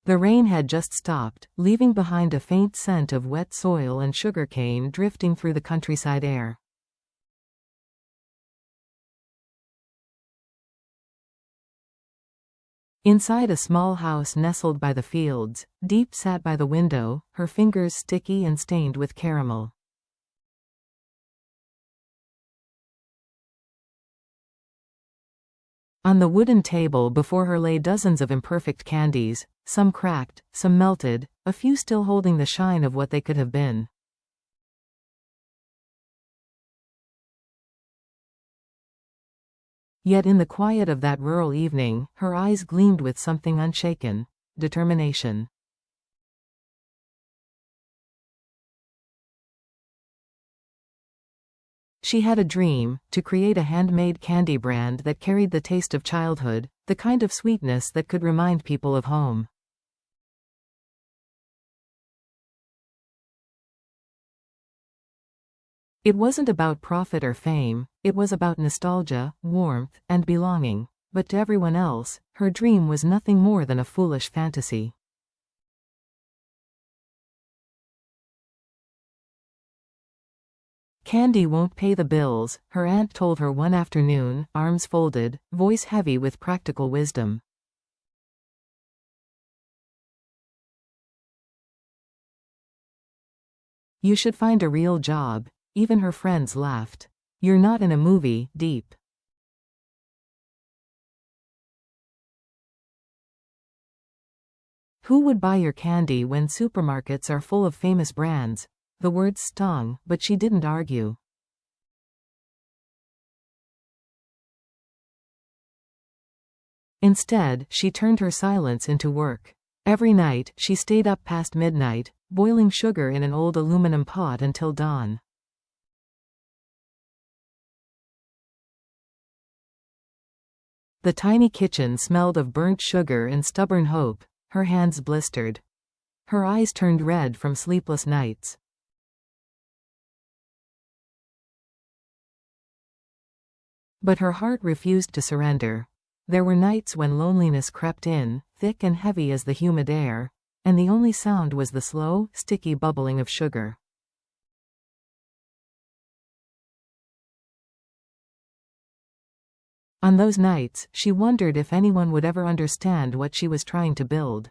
The rain had just stopped, leaving behind a faint scent of wet soil and sugarcane drifting through the countryside air. Inside a small house nestled by the fields, Diep sat by the window, her fingers sticky and stained with caramel. On the wooden table before her lay dozens of imperfect candies, some cracked, some melted, a few still holding the shine of what they could have been. Yet in the quiet of that rural evening, her eyes gleamed with something unshaken: determination. She had a dream, to create a handmade candy brand that carried the taste of childhood, the kind of sweetness that could remind people of home. It wasn't about profit or fame, it was about nostalgia, warmth, and belonging. But to everyone else, her dream was nothing more than a foolish fantasy. Candy won't pay the bills, her aunt told her one afternoon, arms folded, voice heavy with practical wisdom. You should find a real job. Even her friends laughed. You're not in a movie, Diep. Who would buy your candy when supermarkets are full of famous brands? The words stung, but she didn't argue. Instead, she turned her silence into work. Every night, she stayed up past midnight, boiling sugar in an old aluminum pot until dawn. The tiny kitchen smelled of burnt sugar and stubborn hope. Her hands blistered. Her eyes turned red from sleepless nights. But her heart refused to surrender. There were nights when loneliness crept in, thick and heavy as the humid air, and the only sound was the slow, sticky bubbling of sugar. On those nights, she wondered if anyone would ever understand what she was trying to build.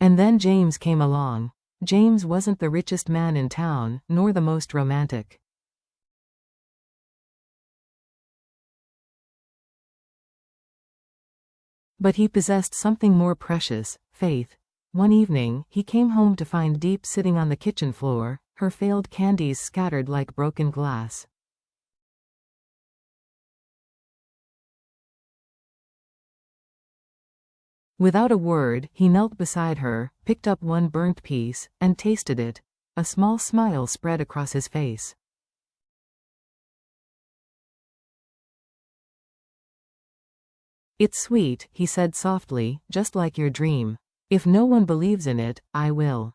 And then James came along. James wasn't the richest man in town, nor the most romantic. But he possessed something more precious: faith. One evening, he came home to find Diep sitting on the kitchen floor, her failed candies scattered like broken glass. Without a word, he knelt beside her, picked up one burnt piece, and tasted it. A small smile spread across his face. It's sweet, he said softly, just like your dream. If no one believes in it, I will.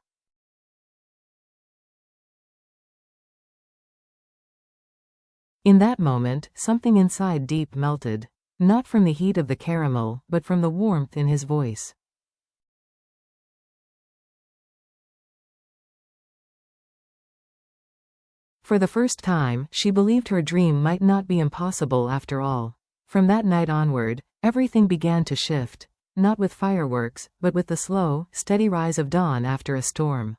In that moment, something inside Diep melted. Not from the heat of the caramel, but from the warmth in his voice. For the first time, she believed her dream might not be impossible after all. From that night onward, everything began to shift, not with fireworks, but with the slow, steady rise of dawn after a storm.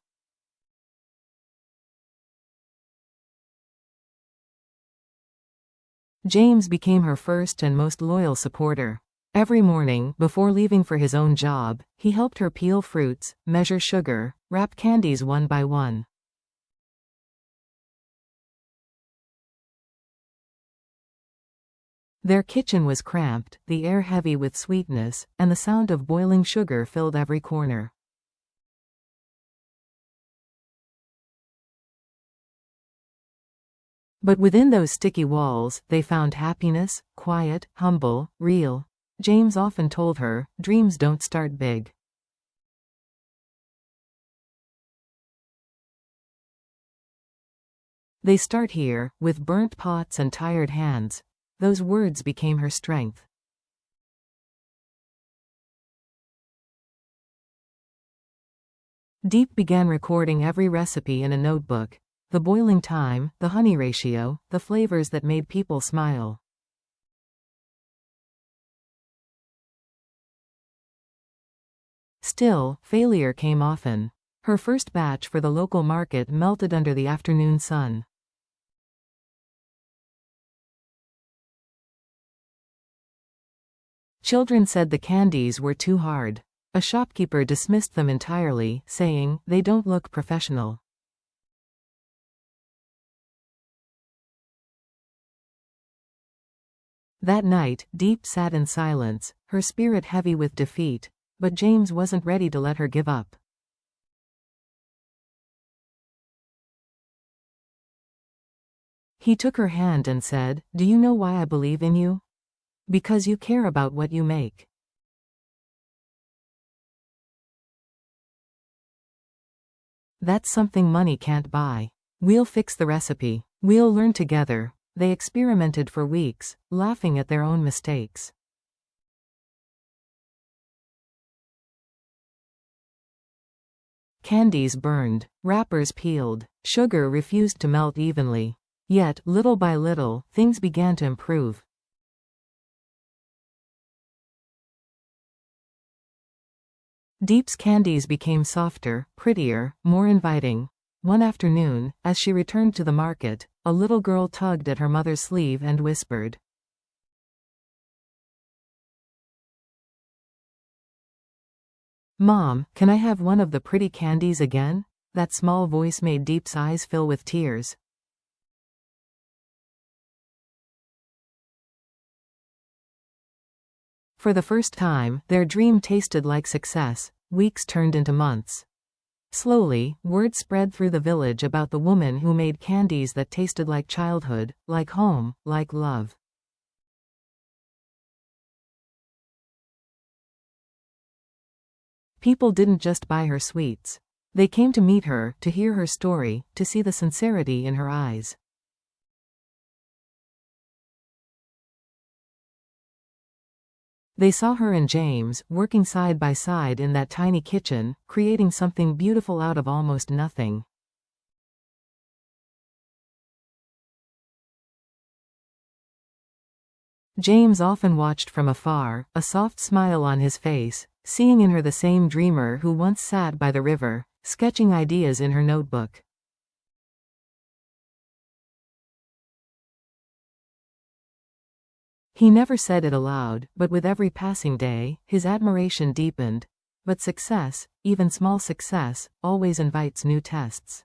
James became her first and most loyal supporter. Every morning, before leaving for his own job, he helped her peel fruits, measure sugar, wrap candies one by one. Their kitchen was cramped, the air heavy with sweetness, and the sound of boiling sugar filled every corner. But within those sticky walls, they found happiness, quiet, humble, real. James often told her, dreams don't start big. They start here, with burnt pots and tired hands. those words became her strength. Diep began recording every recipe in a notebook. The boiling time, the honey ratio, the flavors that made people smile. Still, failure came often. Her first batch for the local market melted under the afternoon sun. Children said the candies were too hard. A shopkeeper dismissed them entirely, saying, "They don't look professional." That night, Diep sat in silence, her spirit heavy with defeat, but James wasn't ready to let her give up. He took her hand and said, "Do you know why I believe in you? Because you care about what you make." That's something money can't buy. We'll fix the recipe. We'll learn together. They experimented for weeks, laughing at their own mistakes. Candies burned, wrappers peeled, sugar refused to melt evenly. Yet, little by little, things began to improve. Diep's candies became softer, prettier, more inviting. One afternoon, as she returned to the market, a little girl tugged at her mother's sleeve and whispered, "Mom, can I have one of the pretty candies again?" That small voice made Diep's eyes fill with tears. For the first time, their dream tasted like success. Weeks turned into months. Slowly, word spread through the village about the woman who made candies that tasted like childhood, like home, like love. People didn't just buy her sweets. They came to meet her, to hear her story, to see the sincerity in her eyes. They saw her and James, working side by side in that tiny kitchen, creating something beautiful out of almost nothing. James often watched from afar, a soft smile on his face, seeing in her the same dreamer who once sat by the river, sketching ideas in her notebook. He never said it aloud, but with every passing day, his admiration deepened. But success, even small success, always invites new tests.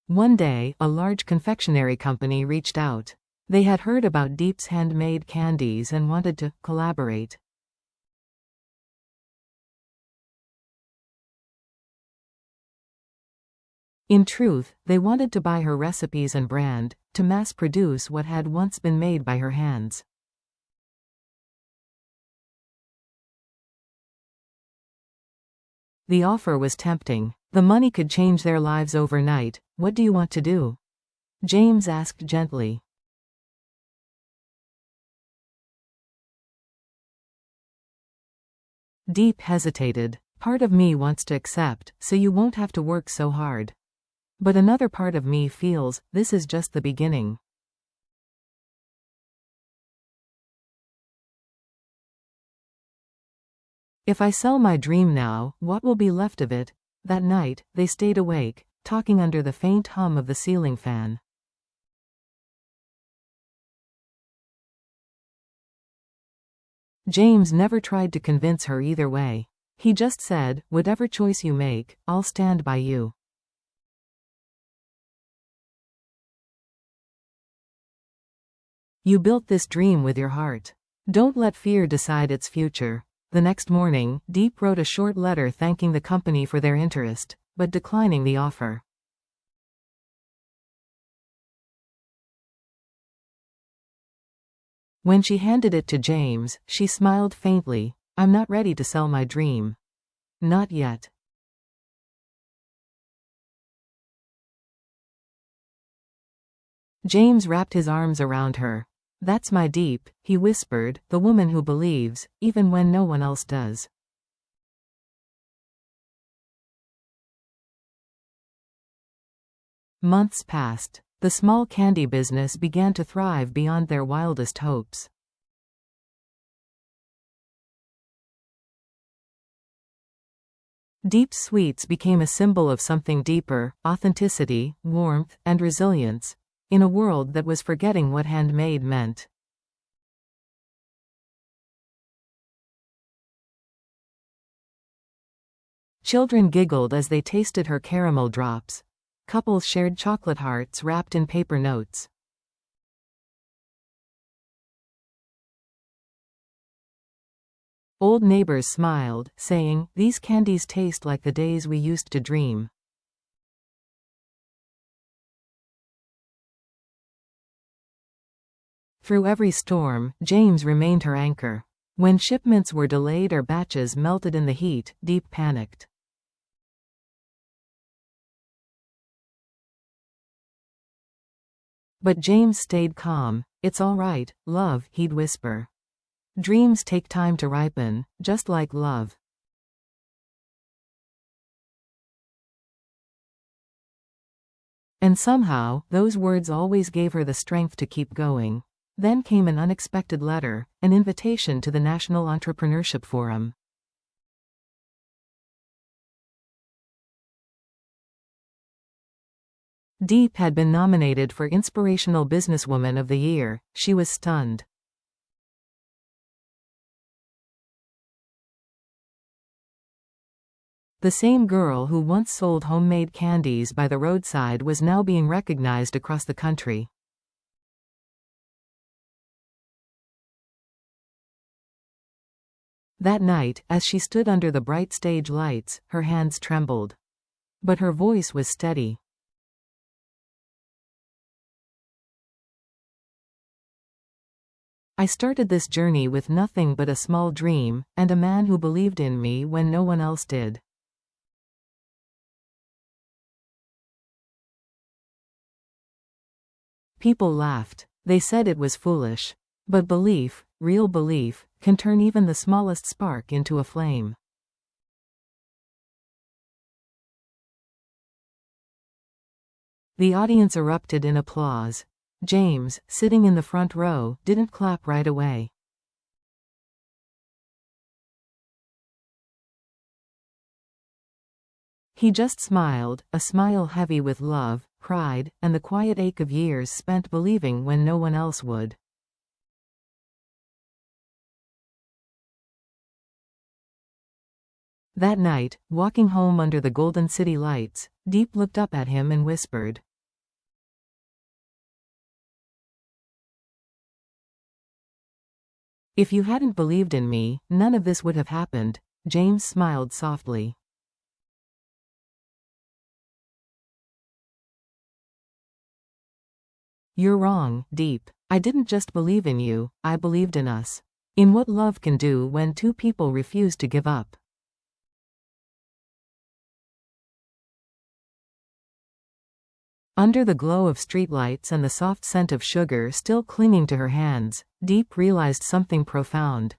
One day, a large confectionery company reached out. They had heard about Diep's handmade candies and wanted to collaborate. In truth, they wanted to buy her recipes and brand, to mass produce what had once been made by her hands. The offer was tempting. The money could change their lives overnight. "What do you want to do?" James asked gently. Diep hesitated. "Part of me wants to accept, so you won't have to work so hard. But another part of me feels, this is just the beginning." "If I sell my dream now, what will be left of it?" That night, they stayed awake, talking under the faint hum of the ceiling fan. James never tried to convince her either way. He just said, "Whatever choice you make, I'll stand by you." You built this dream with your heart. Don't let fear decide its future. The next morning, Diep wrote a short letter thanking the company for their interest, but declining the offer. When she handed it to James, she smiled faintly. "I'm not ready to sell my dream. Not yet." James wrapped his arms around her. "That's my Diep," he whispered, "the woman who believes, even when no one else does." Months passed. The small candy business began to thrive beyond their wildest hopes. Diep's sweets became a symbol of something deeper: authenticity, warmth, and resilience, in a world that was forgetting what handmade meant. Children giggled as they tasted her caramel drops. Couples shared chocolate hearts wrapped in paper notes. Old neighbors smiled, saying, "These candies taste like the days we used to dream." Through every storm, James remained her anchor. When shipments were delayed or batches melted in the heat, Diep panicked. But James stayed calm. "It's all right, love," he'd whisper. "Dreams take time to ripen, just like love." And somehow, those words always gave her the strength to keep going. Then came an unexpected letter, an invitation to the National Entrepreneurship Forum. Diep had been nominated for Inspirational Businesswoman of the Year. She was stunned. The same girl who once sold homemade candies by the roadside was now being recognized across the country. That night, as she stood under the bright stage lights, her hands trembled. But her voice was steady. "I started this journey with nothing but a small dream, and a man who believed in me when no one else did." People laughed. They said it was foolish. But belief, real belief, can turn even the smallest spark into a flame. The audience erupted in applause. James, sitting in the front row, didn't clap right away. He just smiled, a smile heavy with love, pride, and the quiet ache of years spent believing when no one else would. That night, walking home under the Golden City lights, Diep looked up at him and whispered, "If you hadn't believed in me, none of this would have happened." James smiled softly. "You're wrong, Diep. I didn't just believe in you, I believed in us. In what love can do when two people refuse to give up." Under the glow of streetlights and the soft scent of sugar still clinging to her hands, Diep realized something profound.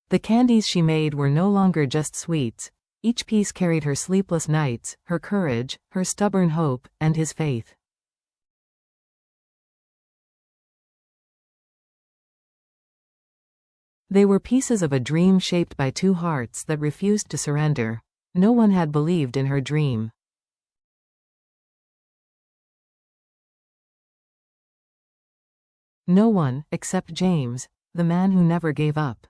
The candies she made were no longer just sweets. Each piece carried her sleepless nights, her courage, her stubborn hope, and his faith. They were pieces of a dream shaped by two hearts that refused to surrender. No one had believed in her dream. No one, except James, the man who never gave up.